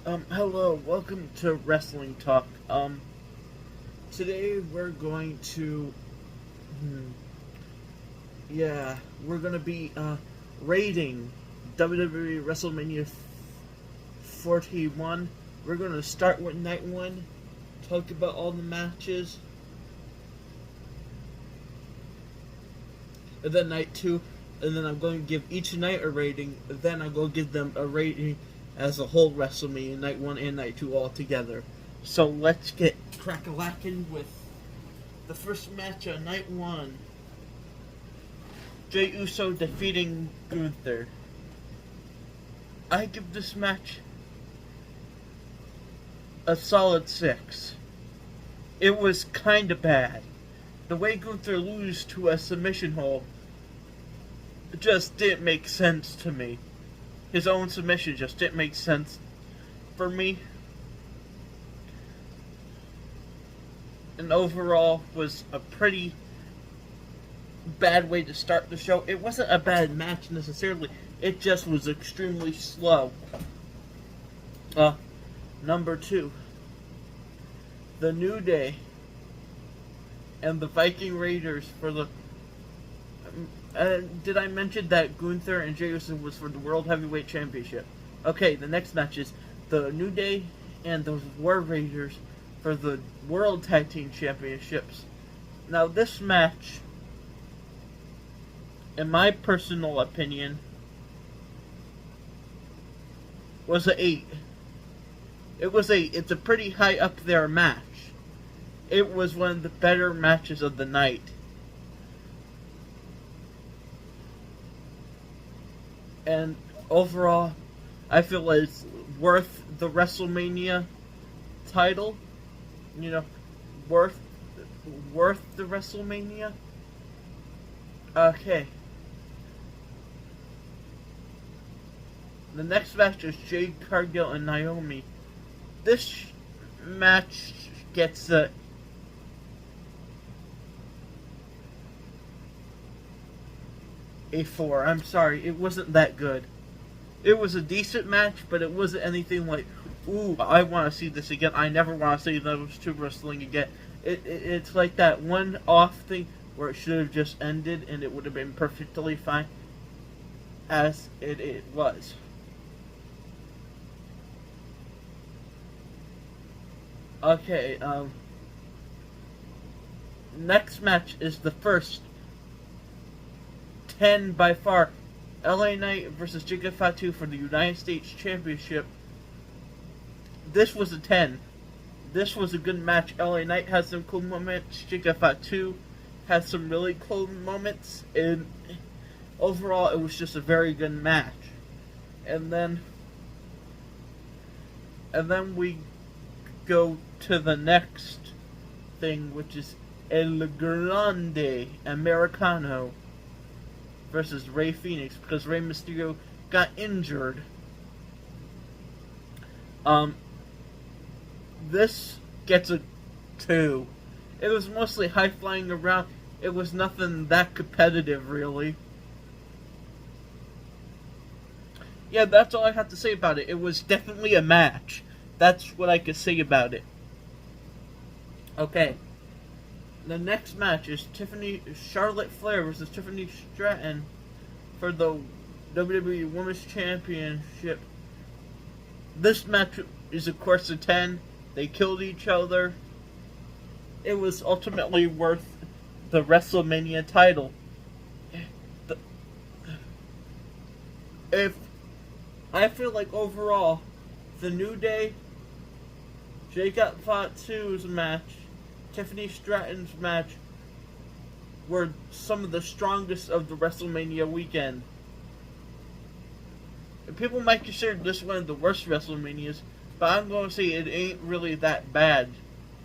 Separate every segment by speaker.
Speaker 1: Hello, welcome to Wrestling Talk. Today we're going to, hmm, yeah, we're gonna be, rating WWE WrestleMania 41. We're gonna start with night one, talk about all the matches, and then night two, and then I'm going to give each night a rating, then I'm going to give them a rating as a whole WrestleMania, night one and night two all together. So let's get crack-a-lackin' with the first match on night one. Jey Uso defeating Gunther. I give this match a solid 6. It was kinda bad. The way Gunther lose to a submission hold just didn't make sense to me. His own submission just didn't make sense for me. And overall was a pretty bad way to start the show. It wasn't a bad match necessarily. It just was extremely slow. Number 2. The New Day and the Viking Raiders for the... did I mention that Gunther and Jey Uso was for the World Heavyweight Championship? Okay, the next match is the New Day and the War Raiders for the World Tag Team Championships. Now, this match, in my personal opinion, was an 8. It was it's a pretty high up there match. It was one of the better matches of the night. And overall, I feel like it's worth the WrestleMania title. You know, worth the WrestleMania. Okay. The next match is Jade Cargill and Naomi. This match gets a 4. I'm sorry, it wasn't that good. It was a decent match, but it wasn't anything like, ooh, I want to see this again. I never want to see those two wrestling again. It's like that one-off thing where it should have just ended and it would have been perfectly fine as it was. Okay, next match is the first 10 by far. LA Knight versus Giga Fatu for the United States Championship. This was a 10. This was a good match. LA Knight had some cool moments. Giga Fatu had some really cool moments. And overall, it was just a very good match. And then we go to the next thing, which is El Grande Americano versus Rey Fenix, because Rey Mysterio got injured. This gets a 2. It was mostly high flying around. It was nothing that competitive, really. Yeah, that's all I have to say about it. It was definitely a match. That's what I could say about it. Okay. The next match is Charlotte Flair versus Tiffany Stratton for the WWE Women's Championship. This match is, of course, a 10. They killed each other. It was ultimately worth the WrestleMania title. If I feel like overall, the New Day, Jacob Fatu's match, Tiffany Stratton's match were some of the strongest of the WrestleMania weekend. People might consider this one of the worst WrestleManias, but I'm going to say it ain't really that bad.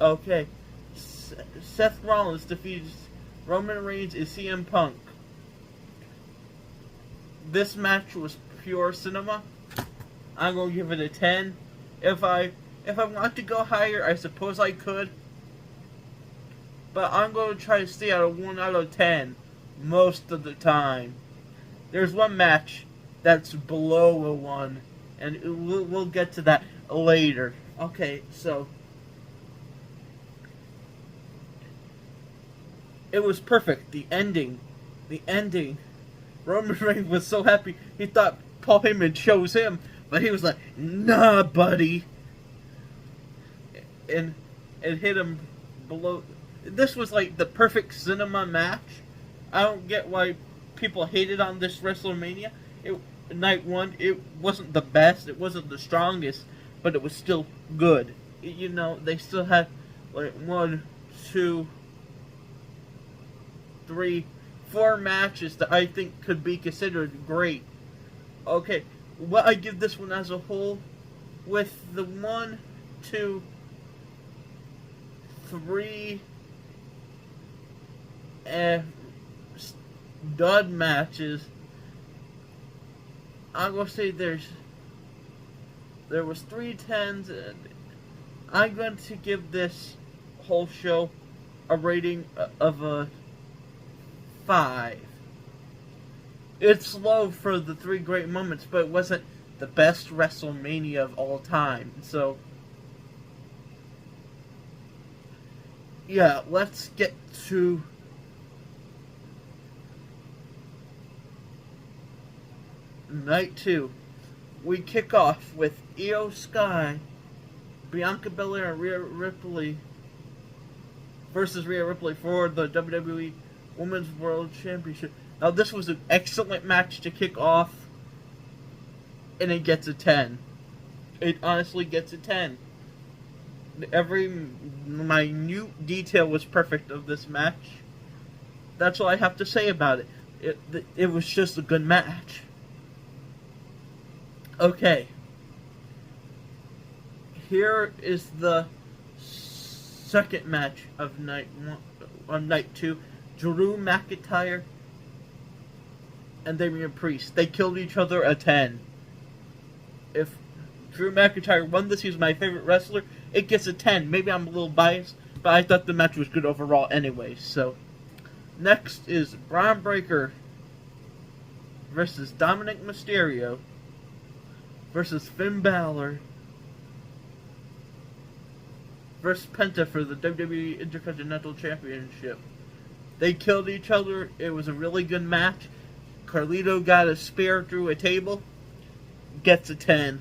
Speaker 1: Okay. Seth Rollins defeats Roman Reigns and CM Punk. This match was pure cinema. I'm going to give it a 10. If I want to go higher, I suppose I could. But I'm going to try to stay at a 1 out of 10 most of the time. There's one match that's below a 1, and we'll get to that. later. Okay, so it was perfect. The ending. Roman Reigns was so happy he thought Paul Heyman chose him, but he was like, "Nah, buddy," and it hit him below. This was like the perfect cinema match. I don't get why people hated on this WrestleMania. Night one, it wasn't the best, it wasn't the strongest, but it was still good. You know, they still had like 1, 2, 3, 4 matches that I think could be considered great. Okay, what I give this one as a whole, with the 1, 2, 3 stud matches, I'm gonna say there was 3 10s, and I'm going to give this whole show a rating of a 5. It's low for the 3 great moments, but it wasn't the best WrestleMania of all time. So, yeah, let's get to night 2. We kick off with Io Sky, Bianca Belair, and Rhea Ripley versus Rhea Ripley for the WWE Women's World Championship. Now, this was an excellent match to kick off, and it gets a 10. It honestly gets a 10. Every minute detail was perfect of this match. That's all I have to say about it. It was just a good match. Okay. Here is the second match of night 2. Drew McIntyre and Damian Priest. They killed each other a 10. If Drew McIntyre won this, he's my favorite wrestler, it gets a 10. Maybe I'm a little biased, but I thought the match was good overall anyway. So, next is Braun Breaker versus Dominic Mysterio versus Finn Balor versus Penta for the WWE Intercontinental Championship. They killed each other. It was a really good match. Carlito got a spear through a table. Gets a 10.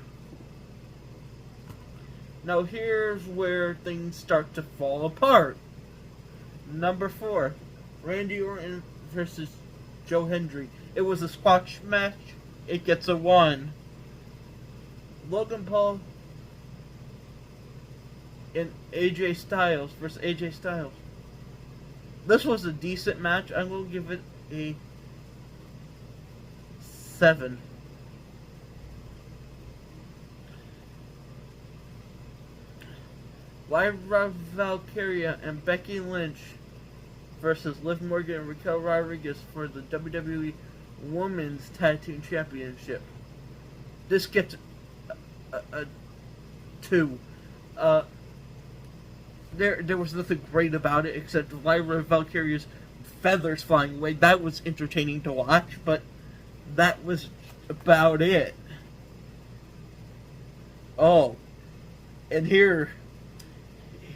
Speaker 1: Now here's where things start to fall apart. Number 4. Randy Orton versus Joe Hendry. It was a squash match. It gets a 1. Logan Paul and AJ Styles versus AJ Styles. This was a decent match. I'm going to give it a 7. Lyra Valkyria and Becky Lynch versus Liv Morgan and Raquel Rodriguez for the WWE Women's Tag Team Championship. This gets a 2. There was nothing great about it except Lyra Valkyria's feathers flying away. That was entertaining to watch, but that was about it. Oh, and here's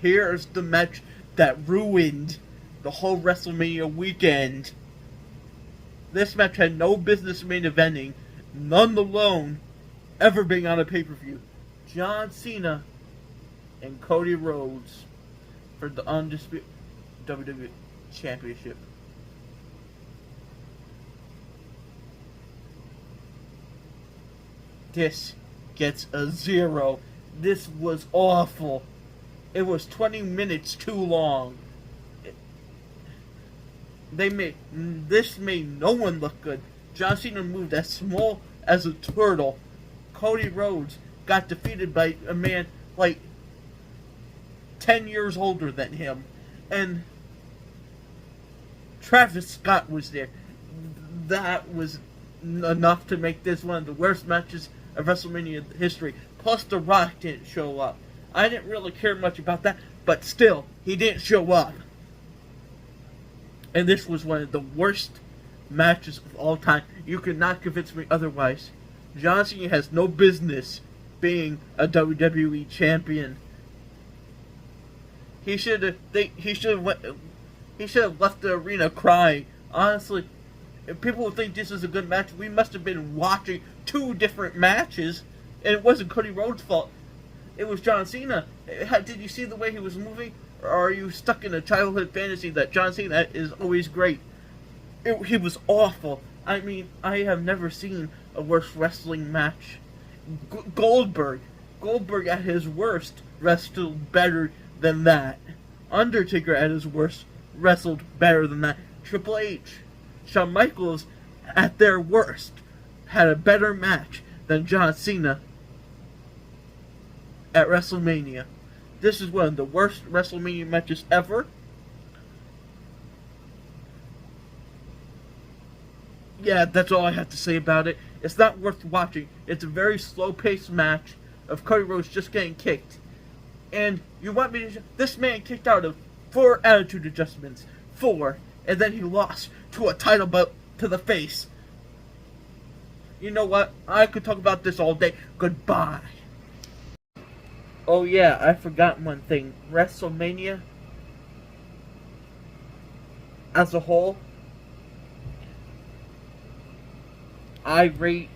Speaker 1: the match that ruined the whole WrestleMania weekend. This match had no business main eventing, none alone ever being on a pay-per-view. John Cena and Cody Rhodes for the undisputed WWE Championship. This gets a 0. This was awful. It was 20 minutes too long. This made no one look good. John Cena moved as small as a turtle. Cody Rhodes got defeated by a man like 10 years older than him. And Travis Scott was there. That was enough to make this one of the worst matches of WrestleMania history. Plus, The Rock didn't show up. I didn't really care much about that, but still, he didn't show up. And this was one of the worst matches of all time. You could not convince me otherwise. John Cena has no business being a WWE champion. He should have left the arena crying. Honestly, if people would think this is a good match, we must have been watching two different matches, and it wasn't Cody Rhodes' fault. It was John Cena. Did you see the way he was moving? Or are you stuck in a childhood fantasy that John Cena is always great? He was awful. I mean, I have never seen a worse wrestling match. Goldberg at his worst wrestled better than that. Undertaker at his worst wrestled better than that. Triple H, Shawn Michaels at their worst had a better match than John Cena at WrestleMania. This is one of the worst WrestleMania matches ever. Yeah, that's all I have to say about it. It's not worth watching. It's a very slow-paced match of Cody Rhodes just getting kicked. And you want me to... This man kicked out of 4 attitude adjustments. 4. And then he lost to a title belt to the face. You know what? I could talk about this all day. Goodbye. Oh yeah, I forgot one thing. WrestleMania as a whole, I rate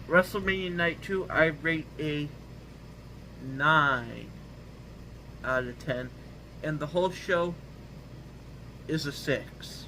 Speaker 1: WrestleMania Night 2, I rate a 9 out of 10. And the whole show is a 6.